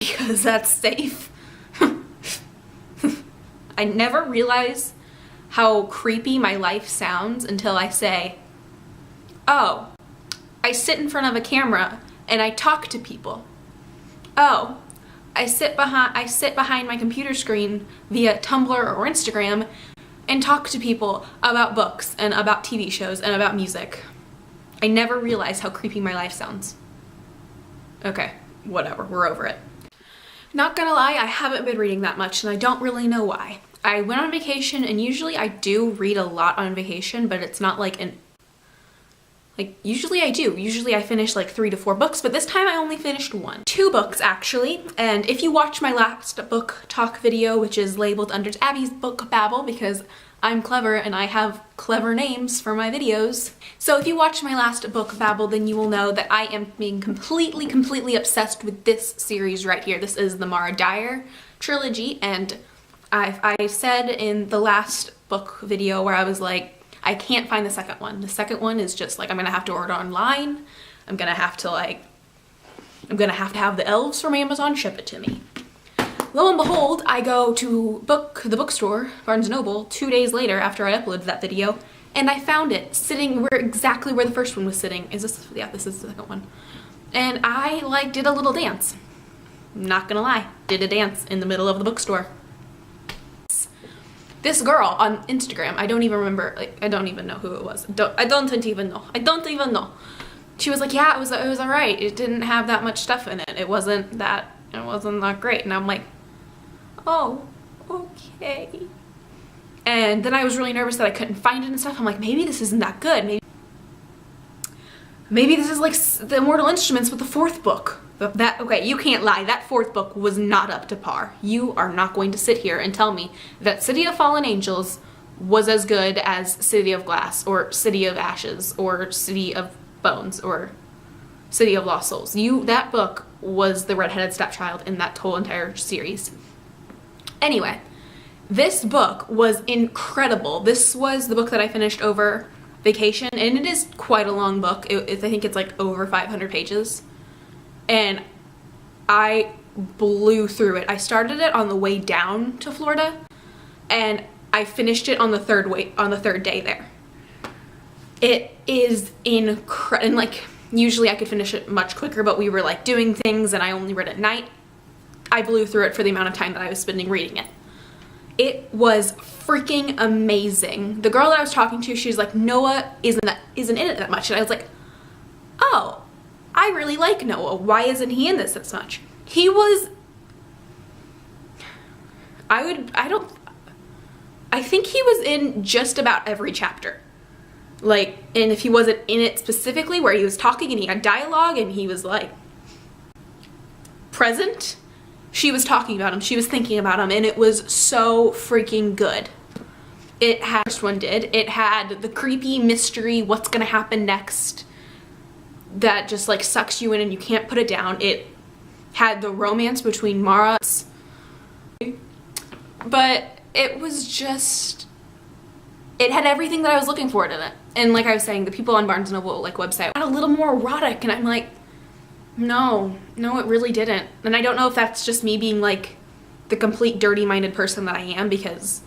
because that's safe. I never realize how creepy my life sounds until I say, oh, I sit in front of a camera and I talk to people. Oh, I sit behind my computer screen via Tumblr or Instagram and talk to people about books and about TV shows and about music. I never realized how creepy my life sounds. Okay, whatever, we're over it. Not gonna lie, I haven't been reading that much and I don't really know why. I went on vacation and usually I do read a lot on vacation, but it's not like usually I do. Usually I finish like 3 to 4 books, but this time I only finished 1. 2 books actually, and if you watch my last book talk video, which is labeled under Abby's book Babble, because I'm clever and I have clever names for my videos. So if you watch my last book Babble, then you will know that I am being completely obsessed with this series right here. This is the Mara Dyer trilogy, and I said in the last book video where I was like, I can't find the second one. The second one is just like, I'm gonna have to order online. I'm gonna have to have the elves from Amazon ship it to me. Lo and behold, I go to the bookstore, Barnes & Noble, 2 days later after I uploaded that video, and I found it sitting exactly where the first one was sitting. Yeah, this is the second one. And I did a little dance. I'm not gonna lie, did a dance in the middle of the bookstore. This girl on Instagram, I don't even remember, I don't even know who it was. I don't even know. She was like, yeah, it was alright. It didn't have that much stuff in it. It wasn't that great. And I'm like, oh, okay. And then I was really nervous that I couldn't find it and stuff. I'm like, maybe this isn't that good. Maybe this is like the Immortal Instruments with the 4th book. Okay, you can't lie, that 4th book was not up to par. You are not going to sit here and tell me that City of Fallen Angels was as good as City of Glass, or City of Ashes, or City of Bones, or City of Lost Souls. That book was the redheaded stepchild in that whole entire series. Anyway, this book was incredible. This was the book that I finished over vacation, and it is quite a long book. I think it's like over 500 pages. And I blew through it. I started it on the way down to Florida, and I finished it on the third day there. It is incredible. And like, usually I could finish it much quicker, but we were like doing things and I only read at night. I blew through it for the amount of time that I was spending reading it. It was freaking amazing. The girl that I was talking to, she was like, Noah isn't in it that much. And I was like, oh, I really like Noah. Why isn't he in this as much? He was, I think he was in just about every chapter. Like, and if he wasn't in it specifically where he was talking and he had dialogue and he was like present, she was talking about him, she was thinking about him, and it was so freaking good. It had, first one did, it had the creepy mystery, what's gonna happen next, that just like sucks you in and you can't put it down. It had the romance between Mara, but it was just, it had everything that I was looking for in it. And like I was saying, the people on Barnes & Noble like website got a little more erotic, and I'm like, no, it really didn't. And I don't know if that's just me being like the complete dirty-minded person that I am, because,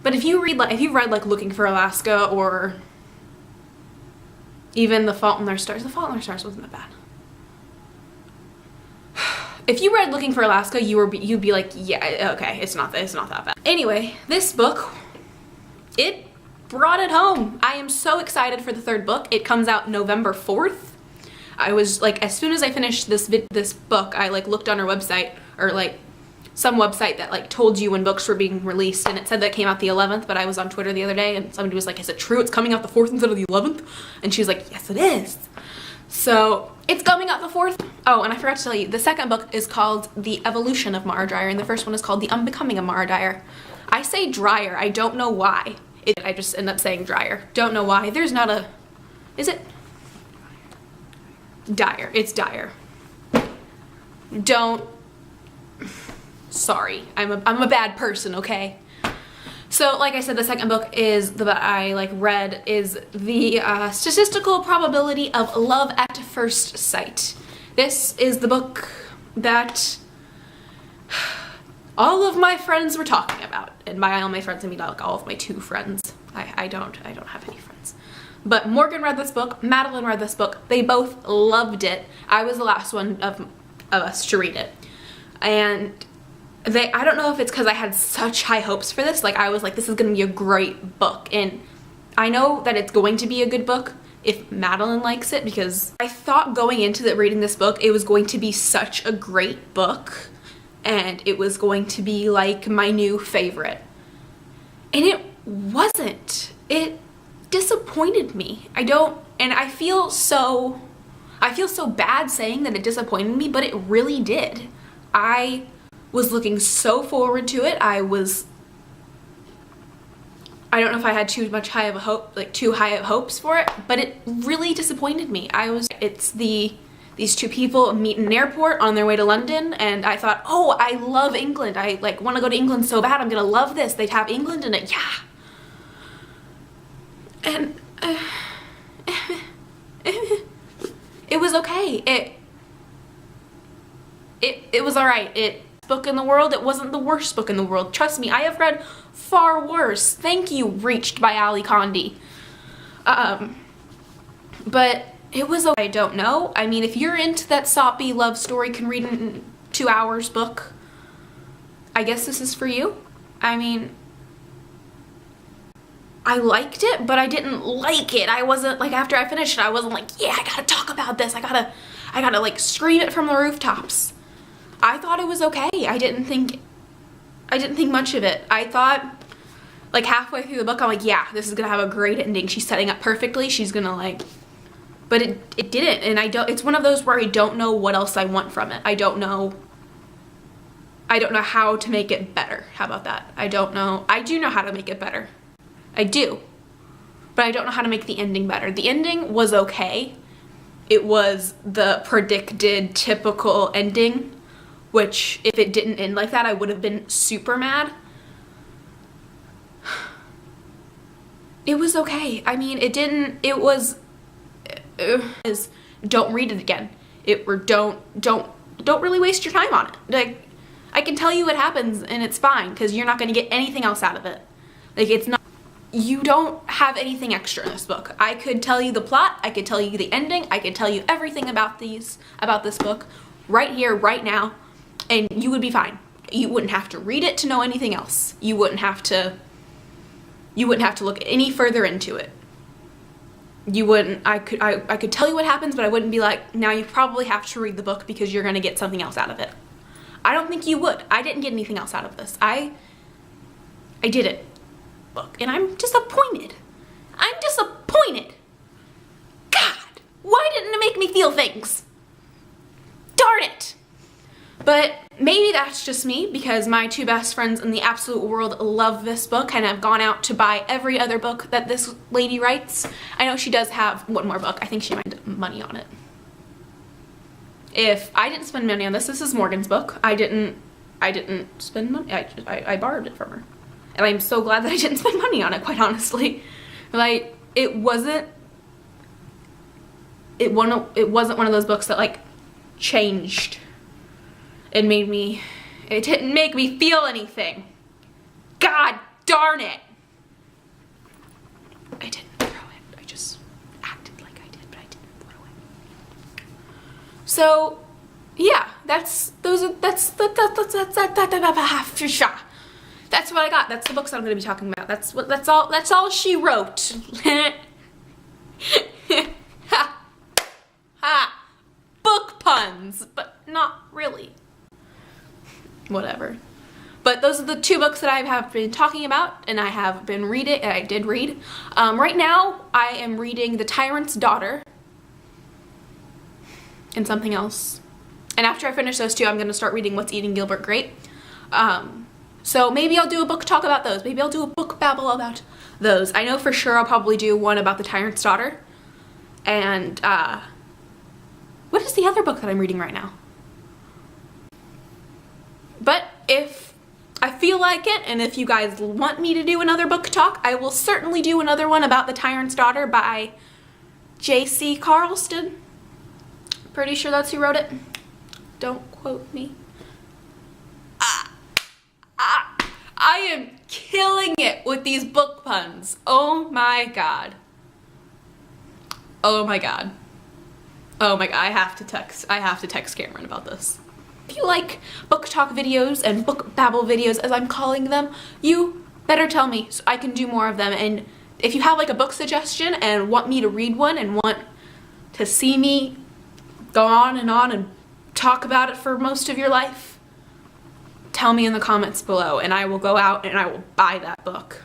but if you've read like Looking for Alaska, or even The Fault in Our Stars. The Fault in Our Stars wasn't that bad. If you read Looking for Alaska, you'd be like, yeah, okay, it's not that bad. Anyway, this book, it brought it home. I am so excited for the 3rd book. It comes out November 4th. I was like, as soon as I finished this book, I like looked on her website, or like some website that like told you when books were being released, and it said that it came out the 11th, but I was on Twitter the other day and somebody was like, is it true it's coming out the 4th instead of the 11th? And she was like, yes it is. So it's coming out the 4th. Oh, and I forgot to tell you, the 2nd book is called The Evolution of Mara Dyer, and the 1st one is called The Unbecoming of Mara Dyer. I say Dryer, I don't know why. I just end up saying Dryer. Don't know why. There's not a, is it? Dyer, it's Dyer. Don't, sorry, I'm a bad person, okay? So like I said, the 2nd book is that I like read is the Statistical Probability of Love at First Sight. This is the book that all of my friends were talking about. And by all my friends, I mean like all of my 2 friends. I don't have any friends. But Morgan read this book, Madeline read this book. They both loved it. I was the last one of us to read it. And I don't know if it's because I had such high hopes for this. Like, I was like, this is gonna be a great book. And I know that it's going to be a good book if Madeline likes it, because I thought going into reading this book, it was going to be such a great book. And it was going to be like my new favorite. And it wasn't. It disappointed me. I feel so bad saying that it disappointed me, but it really did. I was looking so forward to it. I don't know if I had too high of hopes for it, but it really disappointed me. It's these 2 people meet in an airport on their way to London, and I thought, oh, I love England. I like want to go to England so bad. I'm gonna love this. They'd have England in it, yeah. And it was okay. It was all right. Book in the world, it wasn't the worst book in the world. Trust me, I have read far worse. Thank you, Reached by Ali Condi. But it was okay. I don't know. I mean, if you're into that soppy love story, can read in 2 hours book, I guess this is for you. I mean, I liked it, but I didn't like it. I wasn't like, after I finished it, I wasn't like, yeah, I gotta talk about this. I gotta like scream it from the rooftops. I thought it was okay. I didn't think much of it. I thought, like, halfway through the book, I'm like, yeah, this is gonna have a great ending. She's setting up perfectly. She's gonna like, but it didn't. And it's one of those where I don't know what else I want from it. I don't know how to make it better. How about that? I don't know. I do know how to make it better. I do. But I don't know how to make the ending better. The ending was okay. It was the predicted typical ending, which if it didn't end like that, I would have been super mad. It was okay. I mean, don't read it again. Don't really waste your time on it. Like, I can tell you what happens and it's fine, because you're not going to get anything else out of it. Like, it's not, you don't have anything extra in this book. I could tell you the plot, I could tell you the ending, I could tell you everything about this book right here, right now, and you would be fine. You wouldn't have to read it to know anything else. You wouldn't have to look any further into it. You wouldn't, I could tell you what happens, but I wouldn't be like, now you probably have to read the book because you're gonna get something else out of it. I don't think you would. I didn't get anything else out of this. I did it. Book, and I'm disappointed. I'm disappointed. God, why didn't it make me feel things? Darn it. But maybe that's just me, because my 2 best friends in the absolute world love this book and have gone out to buy every other book that this lady writes. I know she does have one more book. I think she made money on it. If I didn't spend money on this is Morgan's book. I didn't spend money. I borrowed it from her. And I'm so glad that I didn't spend money on it, quite honestly. Like, it wasn't one of those books that like changed and made me, it didn't make me feel anything. God darn it. I didn't throw it. I just acted like I did, but I didn't throw it. So yeah, that's what I got. That's the books I'm going to be talking about. That's all she wrote. Ha. Ha. Book puns, but not really. Whatever. But those are the 2 books that I have been talking about, and I have been reading, and I did read. Right now, I am reading The Tyrant's Daughter and something else. And after I finish those 2, I'm going to start reading What's Eating Gilbert Grape. So maybe I'll do a book talk about those. Maybe I'll do a book babble about those. I know for sure I'll probably do one about The Tyrant's Daughter. And, what is the other book that I'm reading right now? But if I feel like it, and if you guys want me to do another book talk, I will certainly do another one about The Tyrant's Daughter by J.C. Carlston. Pretty sure that's who wrote it. Don't quote me. it with these book puns. Oh my god. Oh my god. Oh my god, I have to text Cameron about this. If you like book talk videos and book babble videos, as I'm calling them, you better tell me so I can do more of them. And if you have like a book suggestion and want me to read one and want to see me go on and talk about it for most of your life, tell me in the comments below and I will go out and I will buy that book.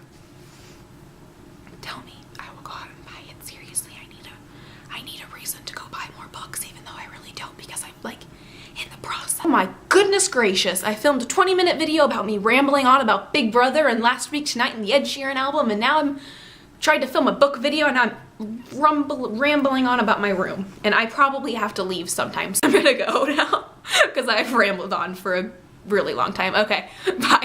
Tell me, I will go out and buy it. Seriously, I need a reason to go buy more books, even though I really don't, because I'm like in the process. Oh my goodness gracious, I filmed a 20-minute video about me rambling on about Big Brother and Last Week Tonight and the Ed Sheeran album, and now I'm trying to film a book video and I'm rambling on about my room. And I probably have to leave sometimes. I'm gonna go now because I've rambled on for a really long time. Okay, bye.